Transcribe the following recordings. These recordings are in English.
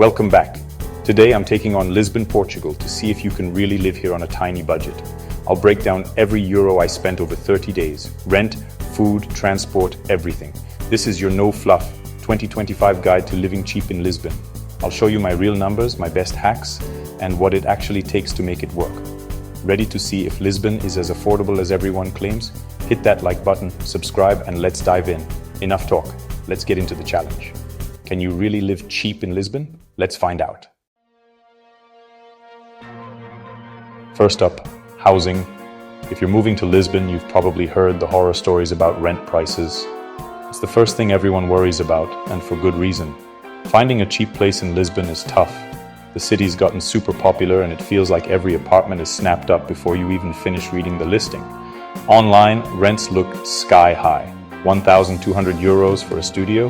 Welcome back. Today I'm taking on Lisbon, Portugal to see if you can really live here on a tiny budget. I'll break down every euro I spent over 30 days. Rent, food, transport, everything. This is your no-fluff 2025 guide to living cheap in Lisbon. I'll show you my real numbers, my best hacks, and what it actually takes to make it work. Ready to see if Lisbon is as affordable as everyone claims? Hit that like button, subscribe, and let's dive in. Enough talk. Let's get into the challenge. Can you really live cheap in Lisbon? Let's find out. First up, housing. If you're moving to Lisbon, you've probably heard the horror stories about rent prices. It's the first thing everyone worries about, and for good reason. Finding a cheap place in Lisbon is tough. The city's gotten super popular and it feels like every apartment is snapped up before you even finish reading the listing. Online, rents look sky high. 1,200 euros for a studio?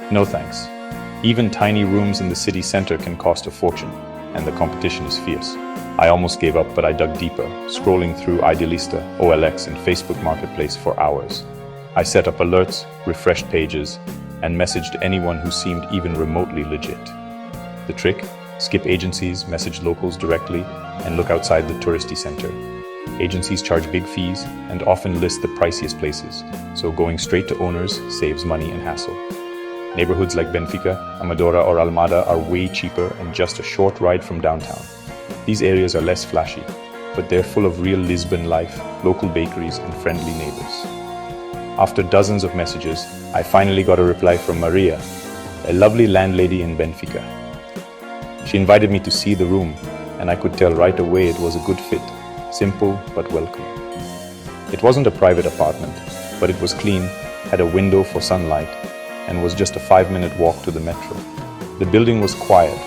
No thanks. Even tiny rooms in the city center can cost a fortune, and the competition is fierce. I almost gave up, but I dug deeper, scrolling through Idealista, OLX, and Facebook Marketplace for hours. I set up alerts, refreshed pages, and messaged anyone who seemed even remotely legit. The trick? Skip agencies, message locals directly, and look outside the touristy center. Agencies charge big fees and often list the priciest places, so going straight to owners saves money and hassle. Neighborhoods like Benfica, Amadora, or Almada are way cheaper and just a short ride from downtown. These areas are less flashy, but they're full of real Lisbon life, local bakeries, and friendly neighbors. After dozens of messages, I finally got a reply from Maria, a lovely landlady in Benfica. She invited me to see the room, and I could tell right away it was a good fit, simple but welcoming. It wasn't a private apartment, but it was clean, had a window for sunlight, and was just a 5-minute walk to the metro. The building was quiet,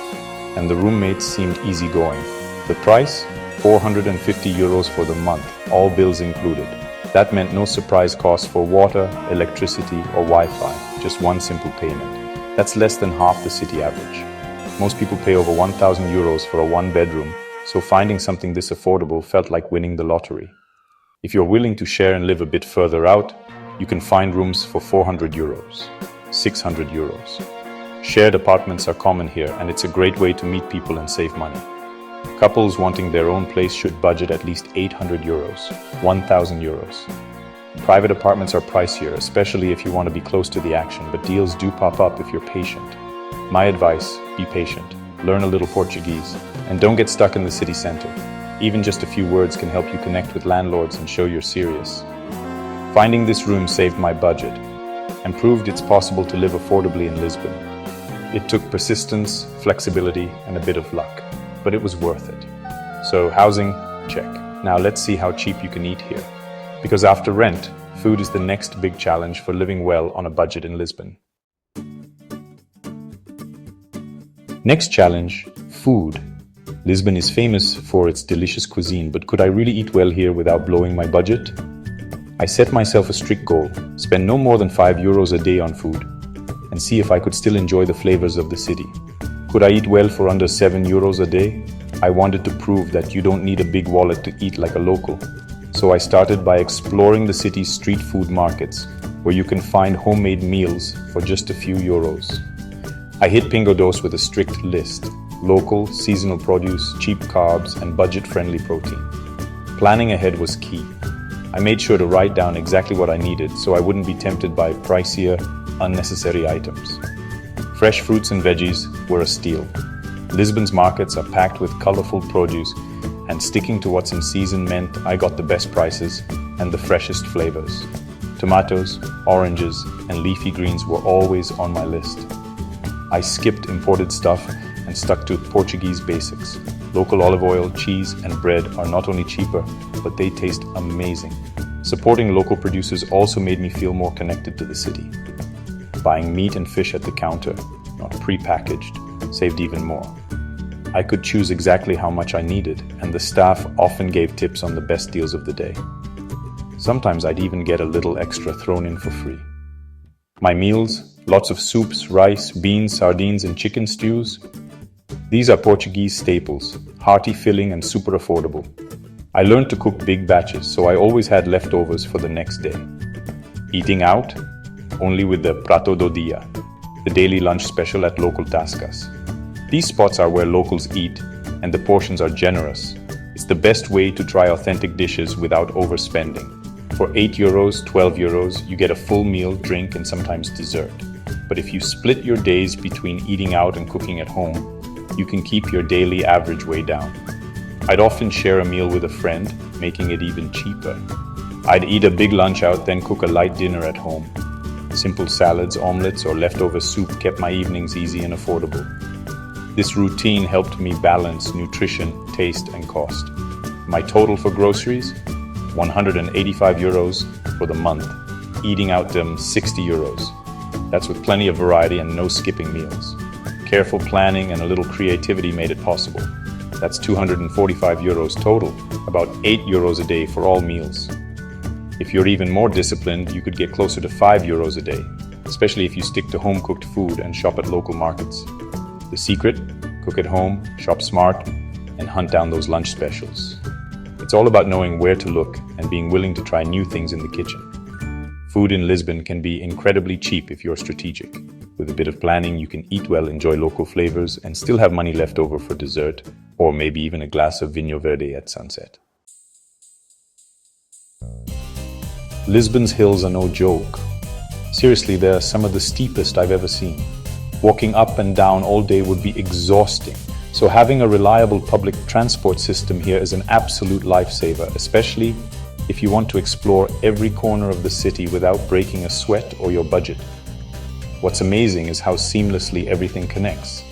and the roommates seemed easygoing. The price? 450 euros for the month, all bills included. That meant no surprise costs for water, electricity, or Wi-Fi, just one simple payment. That's less than half the city average. Most people pay over 1,000 euros for a one-bedroom, so finding something this affordable felt like winning the lottery. If you're willing to share and live a bit further out, you can find rooms for 400 euros, 600 euros. Shared apartments are common here, and it's a great way to meet people and save money. Couples wanting their own place should budget at least 800 euros, 1,000 euros. Private apartments are pricier, especially if you want to be close to the action, but deals do pop up if you're patient. My advice, be patient, learn a little Portuguese, and don't get stuck in the city center. Even just a few words can help you connect with landlords and show you're serious. Finding this room saved my budget and proved it's possible to live affordably in Lisbon. It took persistence, flexibility, and a bit of luck, but it was worth it. So housing, check. Now let's see how cheap you can eat here. Because after rent, food is the next big challenge for living well on a budget in Lisbon. Next challenge, food. Lisbon is famous for its delicious cuisine, but could I really eat well here without blowing my budget? I set myself a strict goal, spend no more than 5 euros a day on food, and see if I could still enjoy the flavors of the city. Could I eat well for under 7 euros a day? I wanted to prove that you don't need a big wallet to eat like a local. So I started by exploring the city's street food markets, where you can find homemade meals for just a few euros. I hit Pingo Doce with a strict list: local, seasonal produce, cheap carbs, and budget-friendly protein. Planning ahead was key. I made sure to write down exactly what I needed so I wouldn't be tempted by pricier, unnecessary items. Fresh fruits and veggies were a steal. Lisbon's markets are packed with colorful produce, and sticking to what's in season meant I got the best prices and the freshest flavors. Tomatoes, oranges, and leafy greens were always on my list. I skipped imported stuff and stuck to Portuguese basics. Local olive oil, cheese, and bread are not only cheaper, but they taste amazing. Supporting local producers also made me feel more connected to the city. Buying meat and fish at the counter, not pre-packaged, saved even more. I could choose exactly how much I needed, and the staff often gave tips on the best deals of the day. Sometimes I'd even get a little extra thrown in for free. My meals, lots of soups, rice, beans, sardines, and chicken stews. These are Portuguese staples, hearty, filling, and super affordable. I learned to cook big batches, so I always had leftovers for the next day. Eating out? Only with the Prato do Dia, the daily lunch special at local tascas. These spots are where locals eat, and the portions are generous. It's the best way to try authentic dishes without overspending. For €8, €12, you get a full meal, drink, and sometimes dessert. But if you split your days between eating out and cooking at home, you can keep your daily average way down. I'd often share a meal with a friend, making it even cheaper. I'd eat a big lunch out, then cook a light dinner at home. Simple salads, omelets, or leftover soup kept my evenings easy and affordable. This routine helped me balance nutrition, taste, and cost. My total for groceries? €185 for the month. Eating out them €60. That's with plenty of variety and no skipping meals. Careful planning and a little creativity made it possible. That's €245 total, about €8 a day for all meals. If you're even more disciplined, you could get closer to €5 a day, especially if you stick to home-cooked food and shop at local markets. The secret? Cook at home, shop smart, and hunt down those lunch specials. It's all about knowing where to look and being willing to try new things in the kitchen. Food in Lisbon can be incredibly cheap if you're strategic. With a bit of planning, you can eat well, enjoy local flavors, and still have money left over for dessert, or maybe even a glass of Vinho Verde at sunset. Lisbon's hills are no joke. Seriously, they're some of the steepest I've ever seen. Walking up and down all day would be exhausting, so having a reliable public transport system here is an absolute lifesaver, especially if you want to explore every corner of the city without breaking a sweat or your budget. What's amazing is how seamlessly everything connects.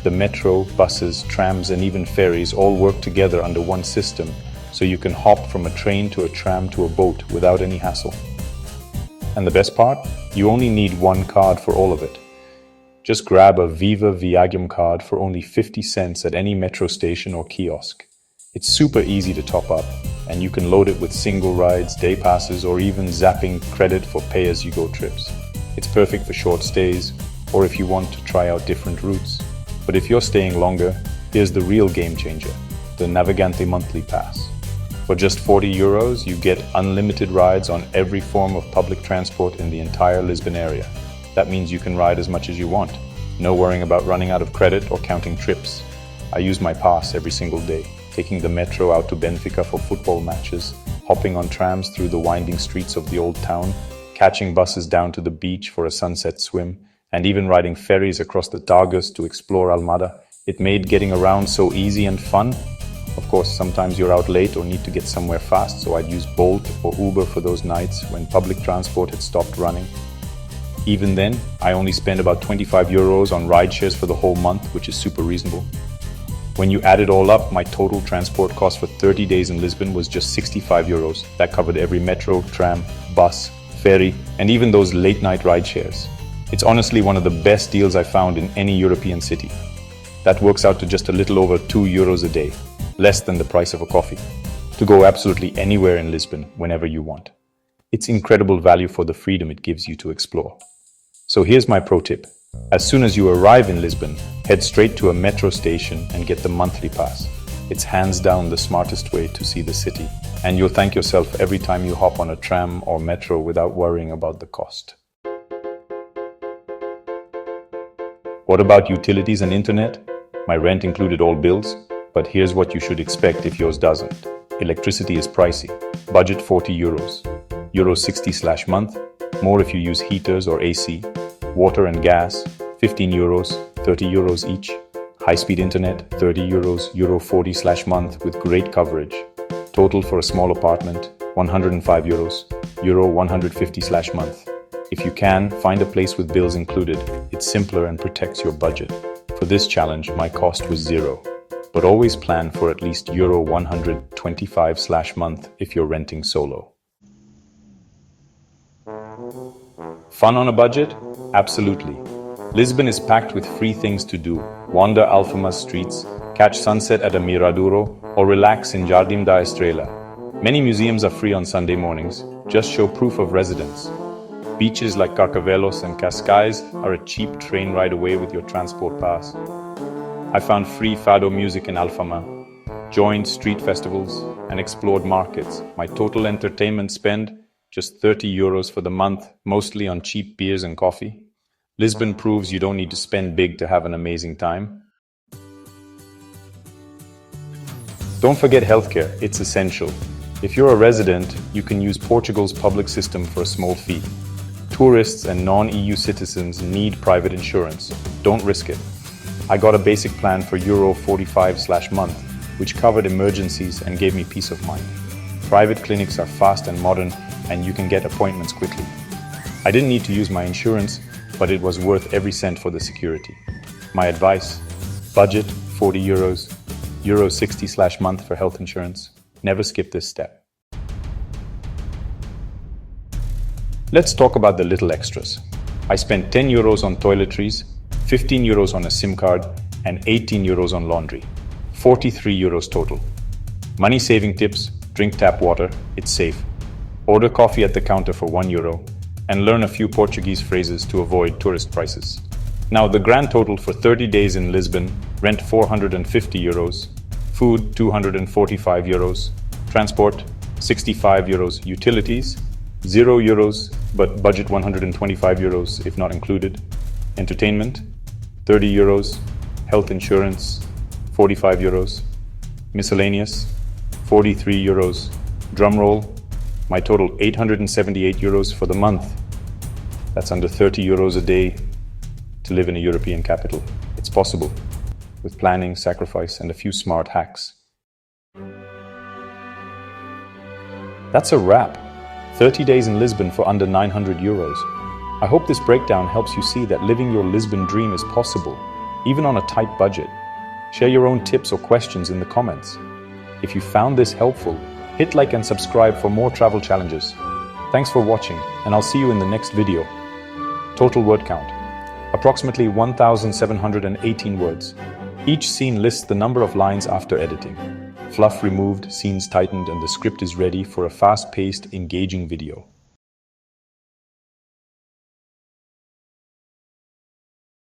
The metro, buses, trams, and even ferries all work together under one system, so you can hop from a train to a tram to a boat without any hassle. And the best part? You only need one card for all of it. Just grab a Viva Viagem card for only 50 cents at any metro station or kiosk. It's super easy to top up, and you can load it with single rides, day passes, or even zapping credit for pay-as-you-go trips. It's perfect for short stays, or if you want to try out different routes. But if you're staying longer, here's the real game changer, the Navegante monthly pass. For just €40, you get unlimited rides on every form of public transport in the entire Lisbon area. That means you can ride as much as you want. No worrying about running out of credit or counting trips. I use my pass every single day, taking the metro out to Benfica for football matches, hopping on trams through the winding streets of the old town, catching buses down to the beach for a sunset swim, and even riding ferries across the Tagus to explore Almada. It made getting around so easy and fun. Of course, sometimes you're out late or need to get somewhere fast, so I'd use Bolt or Uber for those nights when public transport had stopped running. Even then, I only spend about €25 on ride shares for the whole month, which is super reasonable. When you add it all up, my total transport cost for 30 days in Lisbon was just €65. That covered every metro, tram, bus, ferry, and even those late-night ride shares. It's honestly one of the best deals I found in any European city. That works out to just a little over €2 a day, less than the price of a coffee, to go absolutely anywhere in Lisbon whenever you want. It's incredible value for the freedom it gives you to explore. So here's my pro tip. As soon as you arrive in Lisbon, head straight to a metro station and get the monthly pass. It's hands down the smartest way to see the city, and you'll thank yourself every time you hop on a tram or metro without worrying about the cost. What about utilities and internet? My rent included all bills, but here's what you should expect if yours doesn't. Electricity is pricey. Budget €40. €60/month, more if you use heaters or AC. Water and gas, €15, €30 each. High-speed internet, €30, €40/month with great coverage. Total for a small apartment, €105, €150/month. If you can, find a place with bills included. It's simpler and protects your budget. For this challenge, my cost was €0. But always plan for at least €125/month if you're renting solo. Fun on a budget? Absolutely. Lisbon is packed with free things to do. Wander Alfama's streets, catch sunset at a Miradouro, or relax in Jardim da Estrela. Many museums are free on Sunday mornings. Just show proof of residence. Beaches like Carcavelos and Cascais are a cheap train ride away with your transport pass. I found free fado music in Alfama, joined street festivals, and explored markets. My total entertainment spend? Just €30 for the month, mostly on cheap beers and coffee. Lisbon proves you don't need to spend big to have an amazing time. Don't forget healthcare, it's essential. If you're a resident, you can use Portugal's public system for a small fee. Tourists and non-EU citizens need private insurance. Don't risk it. I got a basic plan for Euro 45/month, which covered emergencies and gave me peace of mind. Private clinics are fast and modern, and you can get appointments quickly. I didn't need to use my insurance, but it was worth every cent for the security. My advice: budget 40 euros, Euro 60/month for health insurance. Never skip this step. Let's talk about the little extras. I spent 10 euros on toiletries, 15 euros on a SIM card, and 18 euros on laundry. 43 euros total. Money saving tips: drink tap water, it's safe. Order coffee at the counter for 1 euro, and learn a few Portuguese phrases to avoid tourist prices. Now, the grand total for 30 days in Lisbon: rent 450 euros, food 245 euros, transport 65 euros, utilities 0 euros, but budget 125 euros if not included, entertainment 30 euros, health insurance 45 euros, miscellaneous 43 euros, drumroll, my total 878 euros for the month. That's under 30 euros a day to live in a European capital. It's possible, with planning, sacrifice, and a few smart hacks. That's a wrap. 30 days in Lisbon for under 900 euros. I hope this breakdown helps you see that living your Lisbon dream is possible, even on a tight budget. Share your own tips or questions in the comments. If you found this helpful, hit like and subscribe for more travel challenges. Thanks for watching, and I'll see you in the next video. Total word count: approximately 1,718 words. Each scene lists the number of lines after editing. Fluff removed, scenes tightened, and the script is ready for a fast-paced, engaging video.